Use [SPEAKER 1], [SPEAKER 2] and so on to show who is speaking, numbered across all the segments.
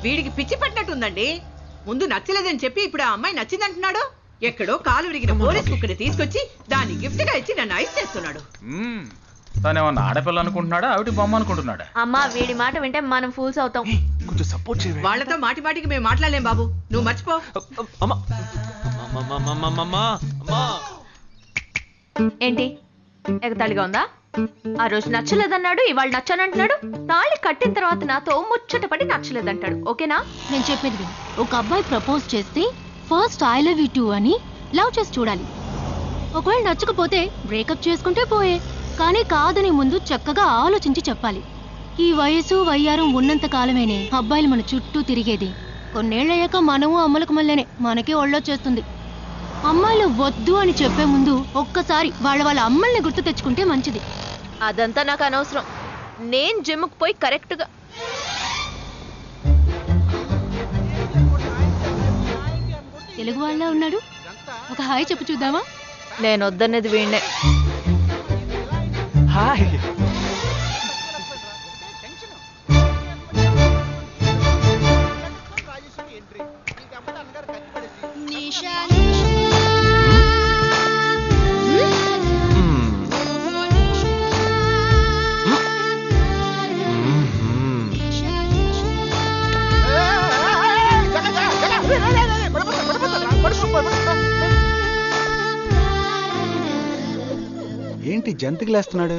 [SPEAKER 1] వీడికి పిచ్చి పట్టినట్టుందండి. ముందు నచ్చలేదని చెప్పి ఇప్పుడు ఆ అమ్మాయి నచ్చిందంటున్నాడు. ఎక్కడో కాలు విరిగిన పోలీస్ కుక్కని తీసుకొచ్చి దాన్ని గిఫ్ట్ గా ఇచ్చి నన్ను ఐస్ చేస్తున్నాడు.
[SPEAKER 2] తనేమన్నా ఆడపిల్ల అనుకుంటున్నాడా ఆవిడ బొమ్మ అనుకుంటున్నాడా?
[SPEAKER 3] అమ్మా వీడి మాట వింటే మనం ఫూల్స్ అవుతాం.
[SPEAKER 4] కొంచెం సపోర్ట్ చేయ.
[SPEAKER 1] వాళ్ళతో మాటి మాటికి మేము మాట్లాడలేం బాబు, నువ్వు మర్చిపో.
[SPEAKER 3] ఏంటి ఎగతాళిగా ఉందా? ఆ రోజు నచ్చలేదన్నాడు, ఇవాళ నచ్చానంటున్నాడు. తాళి కట్టిన తర్వాత నాతో ముచ్చట పడి నచ్చలేదంటాడు. ఓకేనా?
[SPEAKER 5] నేను చెప్పేది విను. ఒక అబ్బాయి ప్రపోజ్ చేస్తే first I love you two అని లవ్ చేసి చూడాలి. ఒకవేళ నచ్చకపోతే బ్రేకప్ చేసుకుంటే పోయే. కానీ కాదని ముందు చక్కగా ఆలోచించి చెప్పాలి. ఈ వయసు వయ్యారం ఉన్నంత కాలమేనే అబ్బాయిలు మన చుట్టూ తిరిగేది. కొన్నేళ్లయ్యాక మనము అమ్మలకు మళ్ళీనే మనకే ఒళ్ళొచ్చేస్తుంది. అమ్మాయిలు వద్దు అని చెప్పే ముందు ఒక్కసారి వాళ్ళ అమ్మల్ని గుర్తు తెచ్చుకుంటే మంచిది.
[SPEAKER 3] అదంతా నాకు అనవసరం. నేను జిమ్కి పోయి కరెక్ట్గా
[SPEAKER 5] తెలుగు వాళ్ళ ఉన్నాడు. ఒక హాయ్ చెప్పు చూద్దామా?
[SPEAKER 3] నేను వద్దనేది వీణ్ణే.
[SPEAKER 4] హాయ్.
[SPEAKER 6] ఏంటి జంతికలేస్తున్నాడు?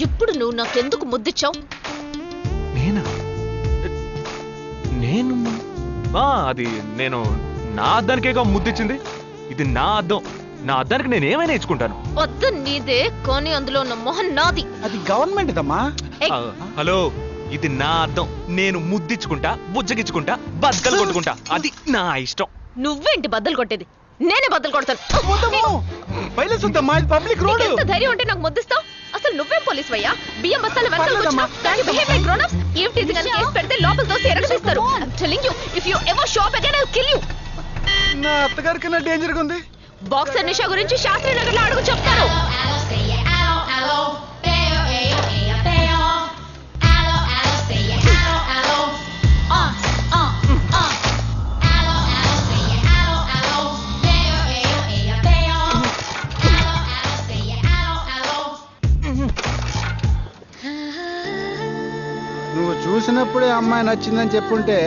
[SPEAKER 3] ఇప్పుడు నువ్వు నాకెందుకు ముద్దిచ్చావు?
[SPEAKER 4] నేను అది నేను నా అద్దానికేగా ముద్దిచ్చింది. ఇది నా అద్దం. నా అద్దానికి నేను ఏమైనా ఇచ్చుకుంటాను.
[SPEAKER 3] వద్దు నీదే, కానీ అందులో ఉన్న మొహన్ నాది.
[SPEAKER 6] అది గవర్నమెంట్ దమ్మా.
[SPEAKER 4] హలో, ఇది నా అద్దం. నేను ముద్దిచ్చుకుంటా, బుజ్జగిచ్చుకుంటా, బద్దలు కొట్టుకుంటా. అది నా ఇష్టం.
[SPEAKER 3] నువ్వేంటి బద్దలు కొట్టేది? నేనే బద్దలు కొడతాను.
[SPEAKER 6] Public road.
[SPEAKER 3] ఎంత ధైర్యం ఉంటే నాకు ముద్దిస్తావు? అసలు నువ్వేం పోలీస్ వయ్యా? బియ్యం బస్తాలు వెనకాల పెడితే లోపల దోసి ఎరగదీస్తారు.
[SPEAKER 6] నా అత్తగారి కన్నా డేంజర్ గా ఉంది.
[SPEAKER 3] బాక్సర్ నిషా గురించి శాస్త్రి నగర్ లో అడుగు చెప్తారు.
[SPEAKER 6] నువ్వు చూసినప్పుడే అమ్మాయి నచ్చిందని చెప్పుంటే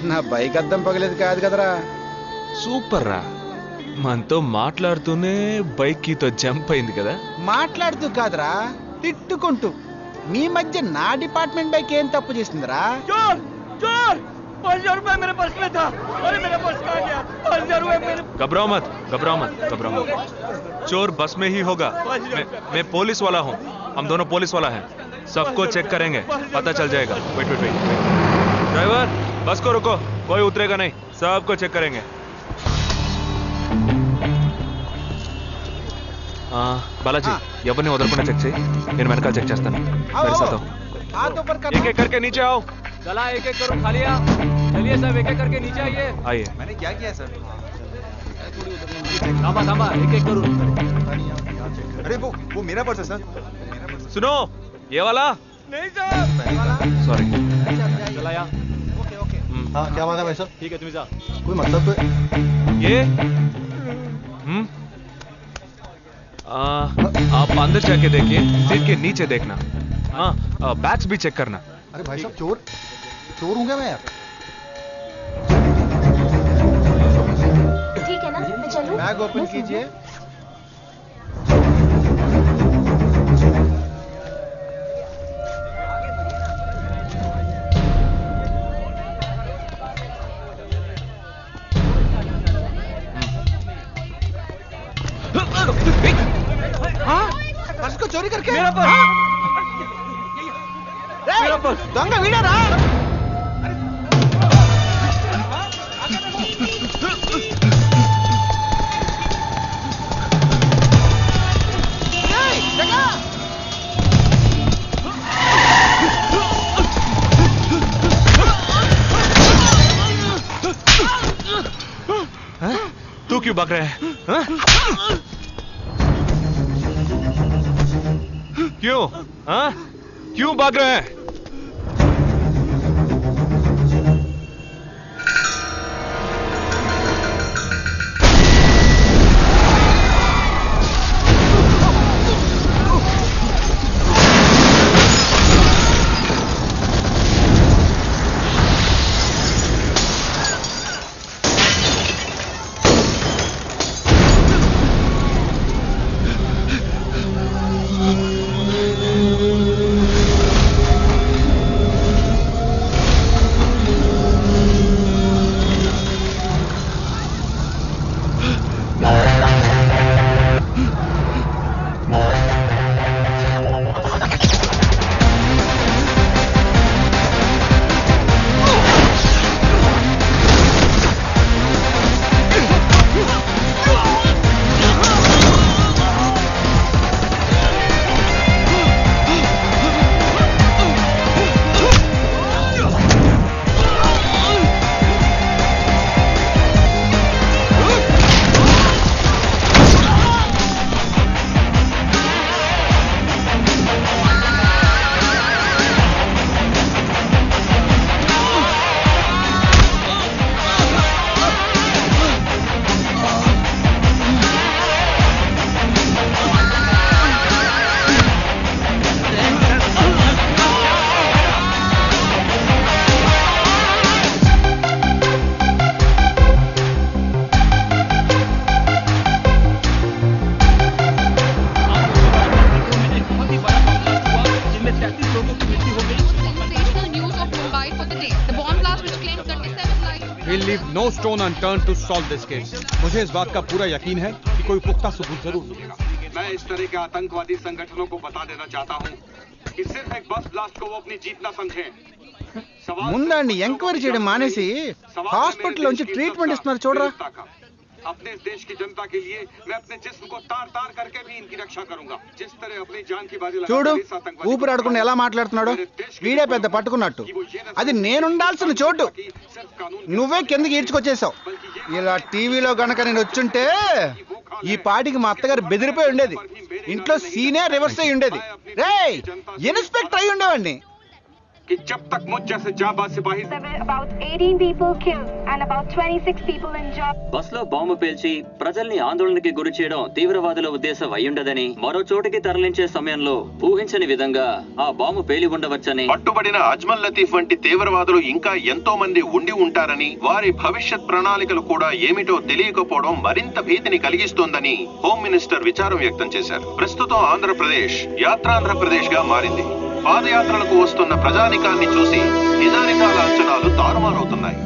[SPEAKER 6] నా బైక్ అద్దం పగలేదు కాదు కదరా.
[SPEAKER 4] సూపర్ రా. మనతో మాట్లాడుతూనే బైక్ కీతో జంప్ అయింది కదా.
[SPEAKER 6] మాట్లాడుతూ కాదురా, తిట్టుకుంటూ. మీ మధ్య నా డిపార్ట్మెంట్ బైక్ ఏం తప్పు చేసిందిరా?
[SPEAKER 4] घबराओ मत, घबराओ मत, घबराओ मत. चोर बस में ही होगा. मैं पुलिस वाला हूँ. हम दोनों पुलिस वाला हैं. सबको चेक करेंगे, पता चल जाएगा. Wait wait wait. ड्राइवर, बस को रुको. कोई उतरेगा नहीं. सबको चेक करेंगे. बालाजी, ఎవరిని వదలకుండా చెక్ చేయి. నేను వెనకాల చెక్ చేస్తాను. एक एक करके नीचे आओ.
[SPEAKER 7] चला एक एक करो. खालिया चलिए सब, एक एक करके नीचे आइए.
[SPEAKER 4] आइए.
[SPEAKER 7] मैंने क्या किया सर? थांबा थांबा, एक एक करो.
[SPEAKER 6] अरे वो मेरा पर्स है सर.
[SPEAKER 4] सुनो, ये वाला
[SPEAKER 7] नहीं सर.
[SPEAKER 4] सॉरी.
[SPEAKER 7] चला यार.
[SPEAKER 6] Okay okay. हाँ क्या बात है भाई साहब?
[SPEAKER 7] ठीक है तुम जा.
[SPEAKER 6] कोई मतलब तो
[SPEAKER 4] ये आप अंदर जाके देखिए. सीट के नीचे देखना. हाँ, बैग्स भी चेक करना.
[SPEAKER 6] अरे भाई साहब, चोर हूँ क्या मैं यार?
[SPEAKER 5] ठीक है ना, मैं चलूं?
[SPEAKER 6] बैग ओपन कीजिए. हाँ, पर्स को चोरी करके
[SPEAKER 7] मेरा पर्स.
[SPEAKER 6] దొంగ వీడారా?
[SPEAKER 4] क्यों भाग रहे हैं? हाँ? क्यों? हाँ? क्यों भाग रहे हैं?
[SPEAKER 8] We'll leave no stone unturned to solve this case. मुझे इस बात का पूरा यकीन है कि कोई पुख्ता सबूत जरूर मिलेगा।
[SPEAKER 9] मैं इस तरह के आतंकवादी संगठनों को बता देना चाहता हूं कि सिर्फ एक बस ब्लास्ट को वो अपनी जीत ना समझें।
[SPEAKER 6] ముందండి ఎంక్వైరీ చేయడం మానేసి హాస్పిటల్ నుంచి ట్రీట్మెంట్ ఇస్తున్నారు చూడరా.
[SPEAKER 9] अपने इस देश की जनता के लिए मैं अपने जिस्म को तार तार करके भी इनकी रक्षा करूंगा। जिस तरह अपनी जान की बाजी
[SPEAKER 6] చూడు ఊపిరాడకుండా ఎలా మాట్లాడుతున్నాడు. వీడే పెద్ద పట్టుకున్నట్టు. అది నేనుండాల్సిన చోటు నువ్వే కిందకి ఈడ్చుకొచ్చేసావు. ఇలా టీవీలో గనక నేను వచ్చుంటే ఈ పాటికి మా అత్తగారు బెదిరిపోయి ఉండేది. ఇంట్లో సీనే రివర్స్ అయి ఉండేది. రేయ్ ఇన్స్పెక్టర్ అయి ఉండేవాడిని.
[SPEAKER 9] कि जब तक मुझ जैसे जाबाज सिपाही
[SPEAKER 10] about 18 people killed and about 26 people injured.
[SPEAKER 11] బస్లో బాంబు పేల్చి ప్రజల్ని ఆందోళనకి గురి చేయడం తీవ్రవాదుల ఉద్దేశం అయ్యుండదని, మరో చోటికి తరలించే సమయంలో ఊహించని విధంగా ఆ బాంబు పేలి ఉండవచ్చని,
[SPEAKER 12] పట్టుబడిన అజ్మల్ లతీఫ్ వంటి తీవ్రవాదులు ఇంకా ఎంతో మంది ఉండి ఉంటారని, వారి భవిష్యత్ ప్రణాళికలు కూడా ఏమిటో తెలియకపోవడం మరింత భీతిని కలిగిస్తోందని హోమ్ మినిస్టర్ విచారం వ్యక్తం చేశారు. ప్రస్తుతం ఆంధ్రప్రదేశ్ యాత్రాంధ్రప్రదేశ్ గా మారింది. పాదయాత్రలకు వస్తున్న ప్రజానికాన్ని చూసి నిజానిజాల అంచనాలు తారుమారవుతున్నాయి.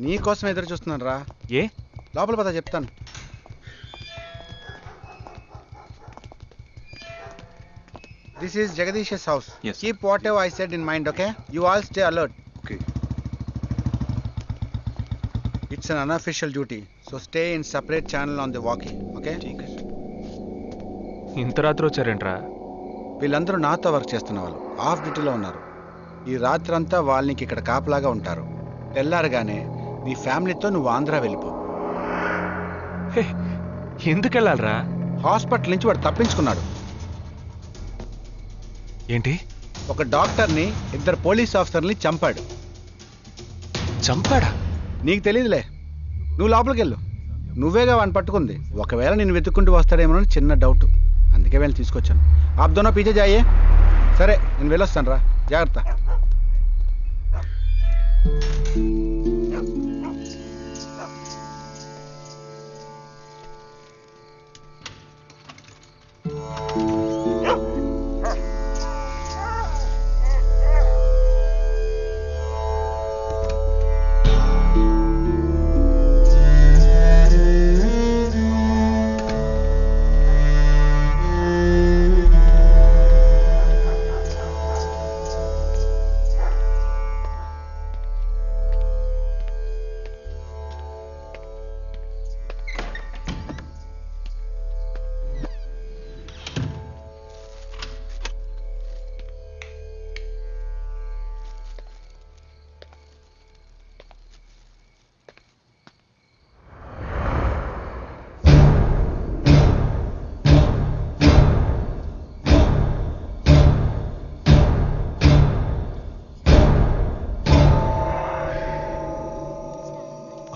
[SPEAKER 6] నీకోసం ఎదురు చూస్తున్నాను రా.
[SPEAKER 4] ఏ
[SPEAKER 6] లోపల పద చెప్తాను. This is Jagadish's house.
[SPEAKER 2] Yes.
[SPEAKER 6] Keep whatever I said in mind, okay? You all stay alert.
[SPEAKER 8] Okay.
[SPEAKER 6] It's an unofficial duty, so stay in separate channel on the walkie, okay?
[SPEAKER 8] ठीक है.
[SPEAKER 4] ఇంత రాత్రి వచ్చారేంట్రా?
[SPEAKER 6] వీళ్ళందరూ నాతో వర్క్ చేస్తున్న వాళ్ళు, of డ్యూటీలో ఉన్నారు. ఈ రాత్రంతా వాళ్ళకి ఇక్కడ కాపలాగా ఉంటారు. తెల్లారగానే నీ ఫ్యామిలీతో నువ్వు ఆంధ్ర వెళ్ళిపో.
[SPEAKER 4] ఎందుకు వెళ్ళాలరా?
[SPEAKER 6] హాస్పిటల్ నుంచి వాడు తప్పించుకున్నాడు.
[SPEAKER 4] ఏంటి?
[SPEAKER 6] ఒక డాక్టర్ని, 2 పోలీస్ ఆఫీసర్ని చంపాడు.
[SPEAKER 4] చంపాడా?
[SPEAKER 6] నీకు తెలియదులే, నువ్వు లోపలికి వెళ్ళు. నువ్వేగా వాడిని పట్టుకుంది. ఒకవేళ నేను వెతుక్కుంటూ వస్తాడేమోనని చిన్న డౌట్, అందుకే వెళ్ళి తీసుకొచ్చాను. ఆప్ దోనో పీछे जाइए. సరే నేను వెళ్ళొస్తాను రా, జాగ్రత్త.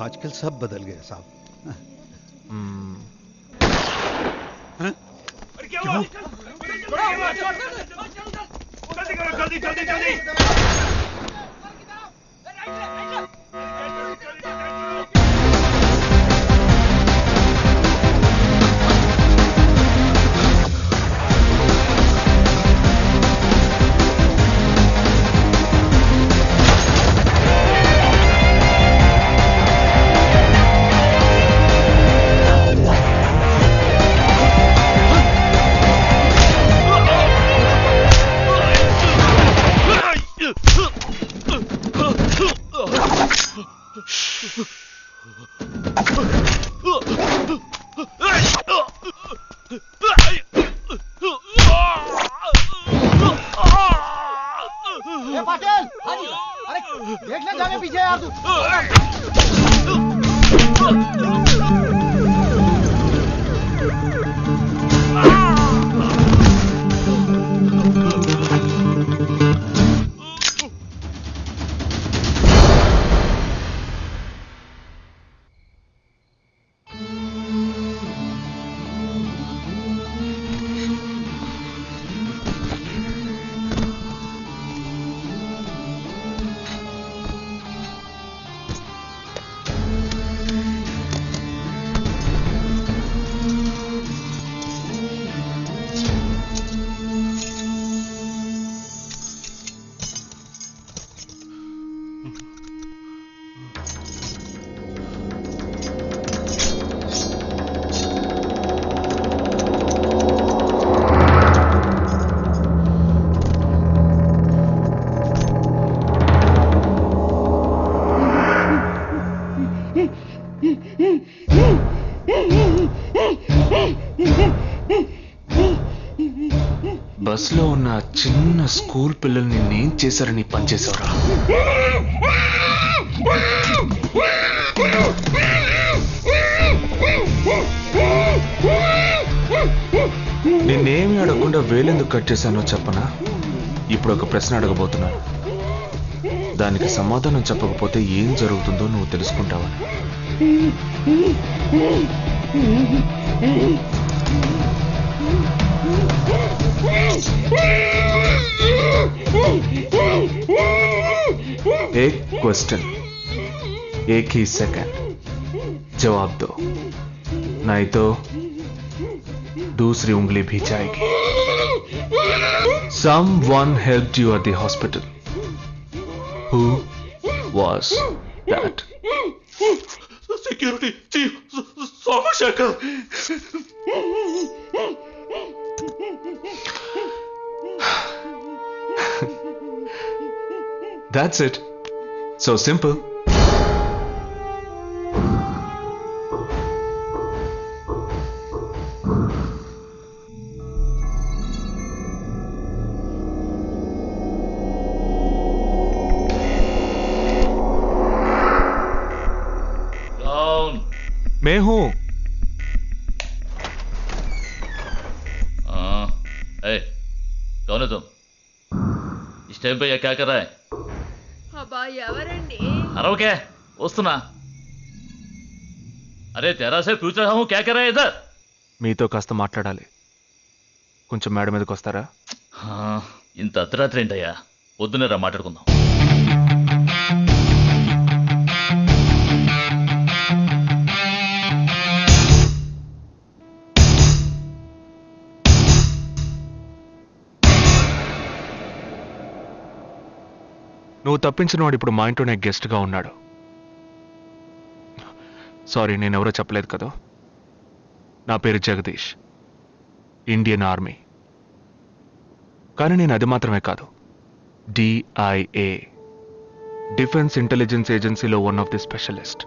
[SPEAKER 13] आजकल सब बदल गए साहब।
[SPEAKER 9] जल्दी
[SPEAKER 6] पाटिल, अरे देखने जाने पीछे यार तू।
[SPEAKER 4] బస్ లో ఉన్న చిన్న స్కూల్ పిల్లల్ని నేను చేశారని పనిచేశారా? నేనేమి అడగకుండా వేలెందుకు కట్ చేశానో చెప్పనా? ఇప్పుడు ఒక ప్రశ్న అడగబోతున్నాను, దానికి సమాధానం చెప్పకపోతే ఏం జరుగుతుందో నువ్వు తెలుసుకుంటావా? एक क्वेश्चन, एक ही सेकंड, जवाब दो, नहीं तो दूसरी उंगली भी जाएगी. Someone helped you at the hospital. Who was that?
[SPEAKER 14] Security chief Somashekar.
[SPEAKER 4] That's it. So simple. मैं हूं।
[SPEAKER 15] ए, कौन है तुम? इस टाइम पे ये क्या कर रहा है?
[SPEAKER 1] అబ్బా ఎవరండి?
[SPEAKER 15] अरे क्या वस्तुना? अरे तेरा से पूछ रहा हूँ क्या कर रहा है इधर?
[SPEAKER 4] మీతో కాస్త మాట్లాడాలి, కొంచెం మేడ మీదకి వస్తారా?
[SPEAKER 15] ఇంత అర్ధరాత్రి ఏంటయ్యా? పొద్దున్నే రా మాట్లాడుకుందాం.
[SPEAKER 4] నువ్వు తప్పించిన వాడు ఇప్పుడు మా ఇంట్లోనే గెస్ట్గా ఉన్నాడు. సారీ, నేనెవరో చెప్పలేదు కదా. నా పేరు జగదీష్, ఇండియన్ ఆర్మీ. కానీ నేను అది మాత్రమే కాదు, DIA, డిఫెన్స్ ఇంటెలిజెన్స్ ఏజెన్సీలో వన్ ఆఫ్ ది స్పెషలిస్ట్,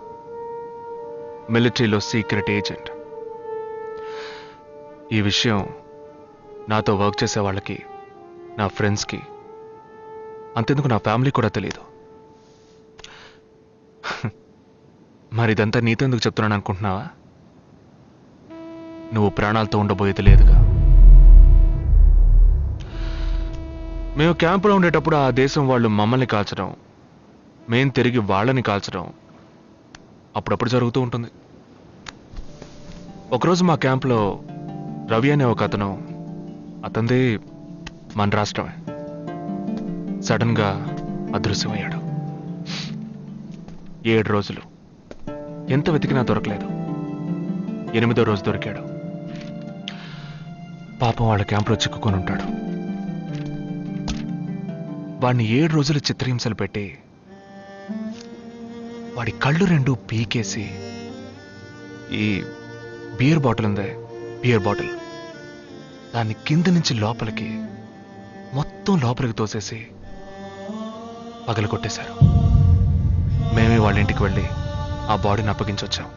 [SPEAKER 4] మిలిటరీలో సీక్రెట్ ఏజెంట్. ఈ విషయం నాతో వర్క్ చేసే వాళ్ళకి, నా ఫ్రెండ్స్కి, అంతెందుకు నా ఫ్యామిలీ కూడా తెలియదు. మరి ఇదంతా నీతో ఎందుకు చెప్తున్నాను అనుకుంటున్నావా? నువ్వు ప్రాణాలతో ఉండబోయేది లేదుగా. మేము క్యాంపులో ఉండేటప్పుడు ఆ దేశం వాళ్ళు మమ్మల్ని కాల్చడం, మేం తిరిగి వాళ్ళని కాల్చడం అప్పుడప్పుడు జరుగుతూ ఉంటుంది. ఒకరోజు మా క్యాంప్లో రవి అనే ఒక అతను, అతనిది మన రాష్ట్రమే, సడన్గా అదృశ్యమయ్యాడు. 7 రోజులు ఎంత వెతికినా దొరకలేదు. 8వ రోజు దొరికాడు. పాపం వాళ్ళ క్యాంపులో చిక్కుకొని ఉంటాడు. వాడిని 7 రోజులు చిత్రహింసలు పెట్టి వాడి కళ్ళు 2 పీకేసి ఈ బియర్ బాటిల్ ఉందే, బియర్ బాటిల్, దాన్ని కింద నుంచి లోపలికి, మొత్తం లోపలికి తోసేసి పగలు కొట్టేశారు. మేమే వాళ్ళ ఇంటికి వెళ్ళి ఆ బాడీని అప్పగించొచ్చాం.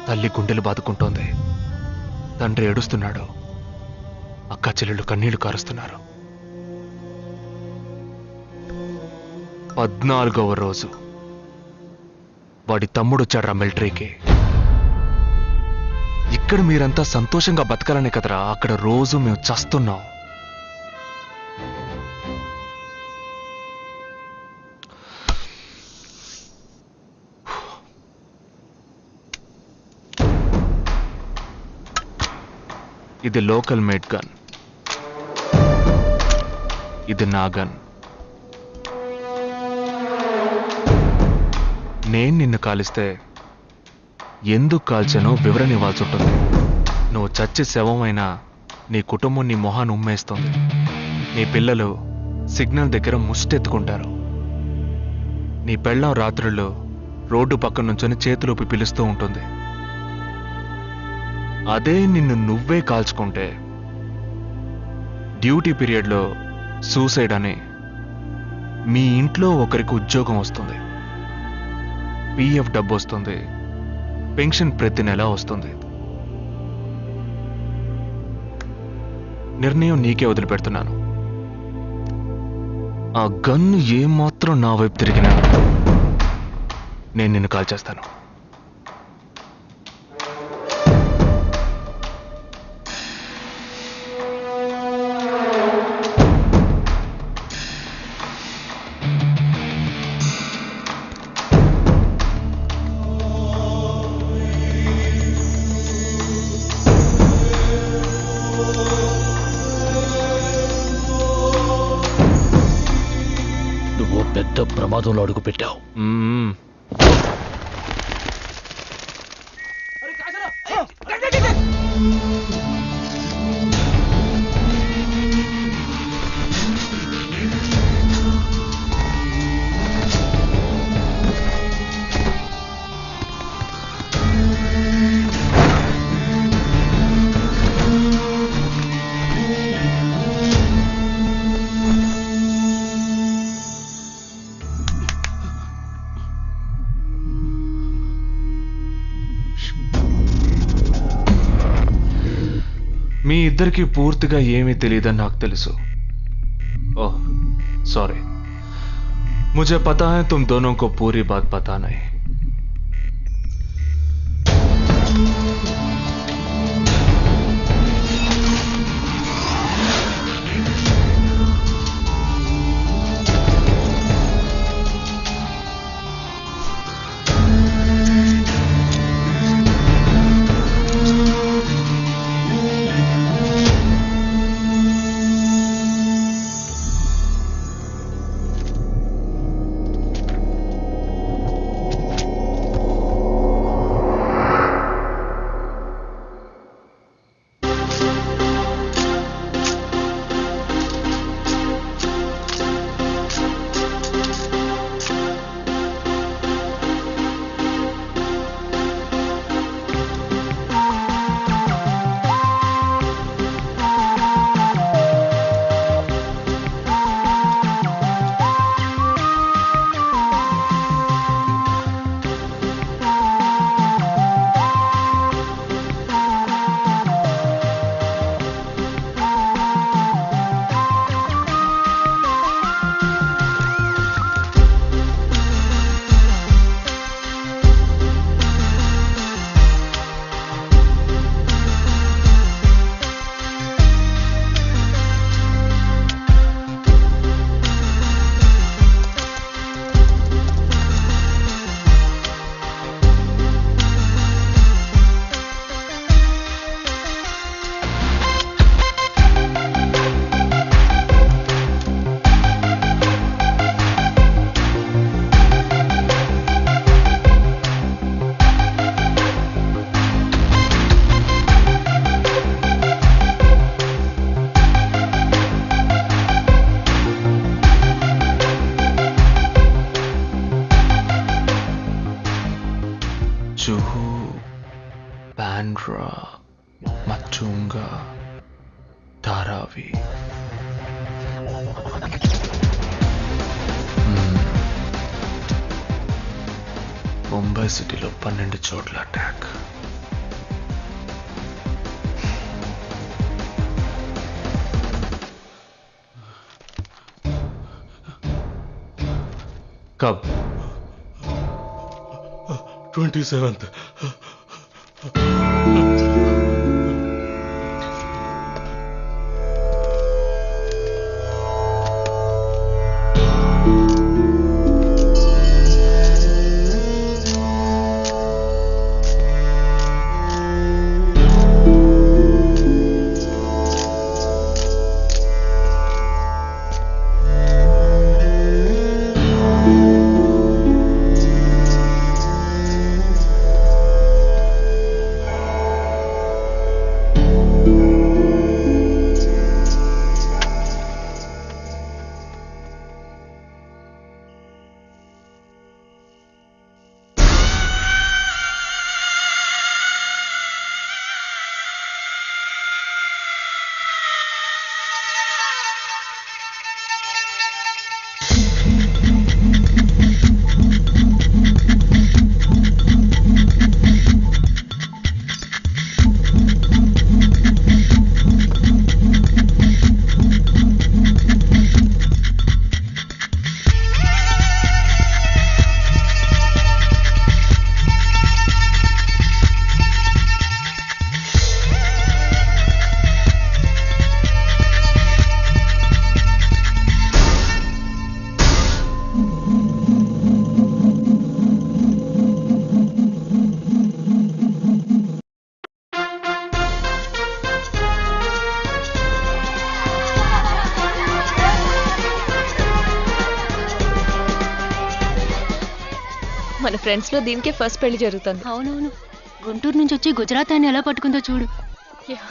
[SPEAKER 4] తల్లి గుండెలు బాదుకుంటోంది, తండ్రి ఏడుస్తున్నాడు, అక్క చెల్లెళ్ళు కన్నీళ్లు కారుస్తున్నారు. 14వ రోజు వాడి తమ్ముడు వచ్చాడ్రా మిలిటరీకి. ఇక్కడ మీరంతా సంతోషంగా బతకాలనే కదరా, అక్కడ రోజు మేము చస్తున్నాం. ఇది లోకల్ మేడ్ గన్, ఇది నా గన్. నేను నిన్ను కాలిస్తే ఎందుకు కాల్చానో వివరణ ఇవ్వాల్సి ఉంటుంది. నువ్వు చచ్చి శవమైనా నీ కుటుంబం నీ మొహాన్ని ఉమ్మేస్తుంది. నీ పిల్లలు సిగ్నల్ దగ్గర ముష్టెత్తుకుంటారు. నీ పెళ్ళాం రాత్రుల్లో రోడ్డు పక్కన నుంచొని చేతులూపి పిలుస్తూ ఉంటుంది. అదే నిన్ను నువ్వే కాల్చుకుంటే డ్యూటీ పీరియడ్లో సూసైడ్ అని మీ ఇంట్లో ఒకరికి ఉద్యోగం వస్తుంది, PF డబ్బు వస్తుంది, పెన్షన్ ప్రతి నెల వస్తుంది. నిర్ణయం నీకే వదిలిపెడుతున్నాను. ఆ గన్ను ఏమాత్రం నా వైపు తిరిగినా నేను నిన్ను కాల్చేస్తాను.
[SPEAKER 15] పెద్ద ప్రమాదంలో అడుగు పెట్టావు.
[SPEAKER 4] మీ ఇద్దరికి పూర్తిగా ఏమీ తెలియదని నాకు తెలుసు. ओह सॉरी, मुझे पता है तुम दोनों को पूरी बात पता नहीं. कोर्रा मचूंगा धारावी ముంబై సిటీలో 12 చోట్ల అటాక్. कब?
[SPEAKER 14] 27th.
[SPEAKER 3] మన ఫ్రెండ్స్ లో దీనికే ఫస్ట్ పెళ్లి జరుగుతుంది.
[SPEAKER 5] అవునవును, గుంటూరు నుంచి వచ్చి గుజరాత్ అని ఎలా పట్టుకుందో చూడు.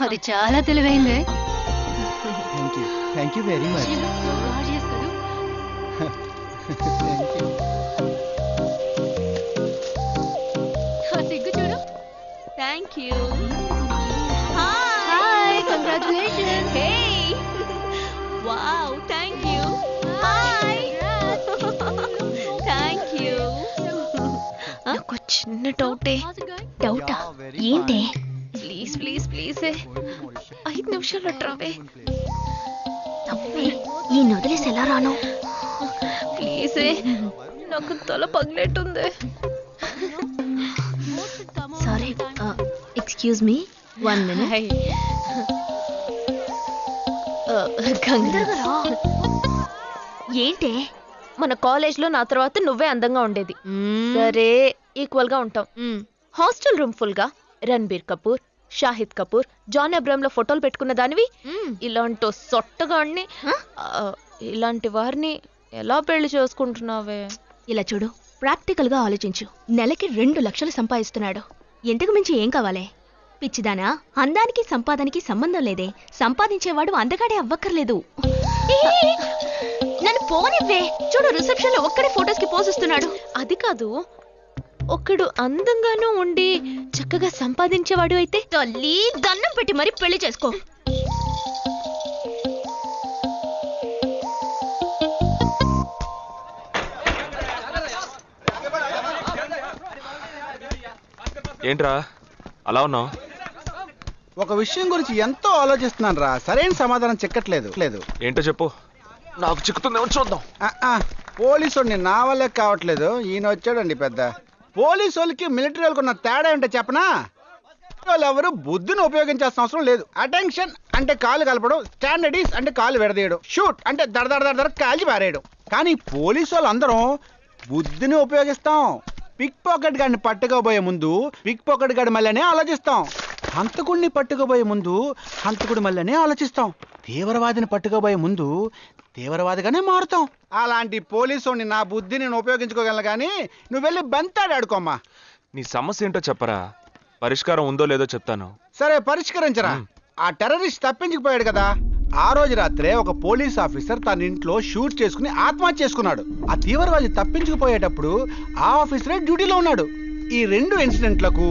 [SPEAKER 5] అది చాలా తెలివైందే.
[SPEAKER 6] Thank you very much.
[SPEAKER 5] సిగ్గు చూడు.
[SPEAKER 3] Thank you.
[SPEAKER 5] Hi, congratulations.
[SPEAKER 3] Hey wow, thank you. Hi thank you. నాకు చిన్న డౌటే.
[SPEAKER 5] డౌటా? ఏంటి?
[SPEAKER 3] ప్లీజ్ ప్లీజ్ ప్లీజ్ 5 నిమిషాలు అట్రావే.
[SPEAKER 5] ఈ నొదిలేసి ఎలా రాను?
[SPEAKER 3] ప్లీజ్, నాకు తల పగిలేట్టుంది.
[SPEAKER 5] Sorry, excuse me, 1 minute. ఏంటి?
[SPEAKER 3] మన కాలేజ్ లో నా తర్వాత నువ్వే అందంగా ఉండేది. సరే, ఈక్వల్ గా ఉంటాం. హాస్టల్ రూమ్ ఫుల్ గా రణబీర్ కపూర్, షాహిద్ కపూర్, జాన్ అబ్రామ్ లో ఫోటోలు పెట్టుకున్న దానివి ఇలాంటి సొట్టగాడిని, ఇలాంటి వారిని ఎలా పెళ్లి చేసుకుంటున్నావే?
[SPEAKER 5] ఇలా చూడు, ప్రాక్టికల్ గా ఆలోచించు. నెలకి 2 లక్షలు సంపాదిస్తున్నాడు. ఎంతకు మించి ఏం కావాలే? పిచ్చిదానా, అందానికి సంపాదనకి సంబంధం లేదే. సంపాదించేవాడు అందగాడే అవ్వక్కర్లేదు. నన్ను పోనివ్వే. చూడు, రిసెప్షన్ లో ఒక్కడే ఫోటోస్ కి పోసిస్తున్నాడు.
[SPEAKER 3] అది కాదు, ఒకడు అందంగానూ ఉండి చక్కగా సంపాదించేవాడు అయితే
[SPEAKER 5] తల్లి దండం పెట్టి మరి పెళ్లి చేసుకో.
[SPEAKER 4] ఏంట్రా అలా ఉన్నావు?
[SPEAKER 6] ఒక విషయం గురించి ఎంతో ఆలోచిస్తున్నాను రా, సరైన సమాధానం చిక్కట్లేదు.
[SPEAKER 4] ఏంటో చెప్పు, నాకు చిక్కుతుందేమో చూద్దాం.
[SPEAKER 6] పోలీసు నా వల్లే కావట్లేదు. ఈయన వచ్చాడండి పెద్ద. పోలీసు వాళ్ళకి మిలిటరీ వాళ్ళకి ఉన్న తేడా ఏంటో చెప్పనా? వాళ్ళు ఎవరు బుద్ధిని ఉపయోగించాల్సిన అవసరం లేదు. అటెన్షన్ అంటే కాలు కలపడం, స్టాండర్డీస్ అంటే కాలు విడదీయడం, షూట్ అంటే దడ కాల్చి పారేయడం. కానీ పోలీసు వాళ్ళందరం బుద్ధిని ఉపయోగిస్తాం. పిక్ పాకెట్ గాడిని పట్టుకోబోయే ముందు పిక్ పాకెట్ గాడి మళ్ళీనే ఆలోచిస్తాం. హంతకుడిని పట్టుకోబోయే ముందు హంతకుడి మళ్ళీనే ఆలోచిస్తాం. తీవ్రవాదిని పట్టుకోబోయే ముందు తీవ్రవాదిగానే మారుతాం. అలాంటి పోలీసుని నా బుద్ధి నేను ఉపయోగించుకోగలను, కానీ నువ్వు వెళ్ళి బంతాడు ఆడుకోమ్మా.
[SPEAKER 4] నీ సమస్య ఏంటో చెప్పరా, పరిష్కారం ఉందో లేదో చెప్తాను.
[SPEAKER 6] సరే, పరిష్కరించరా. ఆ టెర్రరిస్ట్ తప్పించుకుపోయాడు కదా, ఆ రోజు రాత్రే ఒక పోలీస్ ఆఫీసర్ తన ఇంట్లో షూట్ చేసుకుని ఆత్మహత్య చేసుకున్నాడు. ఆ తీవ్రవాది తప్పించుకుపోయేటప్పుడు ఆ ఆఫీసరే డ్యూటీలో ఉన్నాడు. ఈ రెండు ఇన్సిడెంట్లకు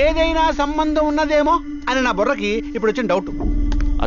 [SPEAKER 6] ఏదైనా సంబంధం ఉన్నదేమో అని నా బుర్రకి ఇప్పుడు వచ్చిన డౌట్.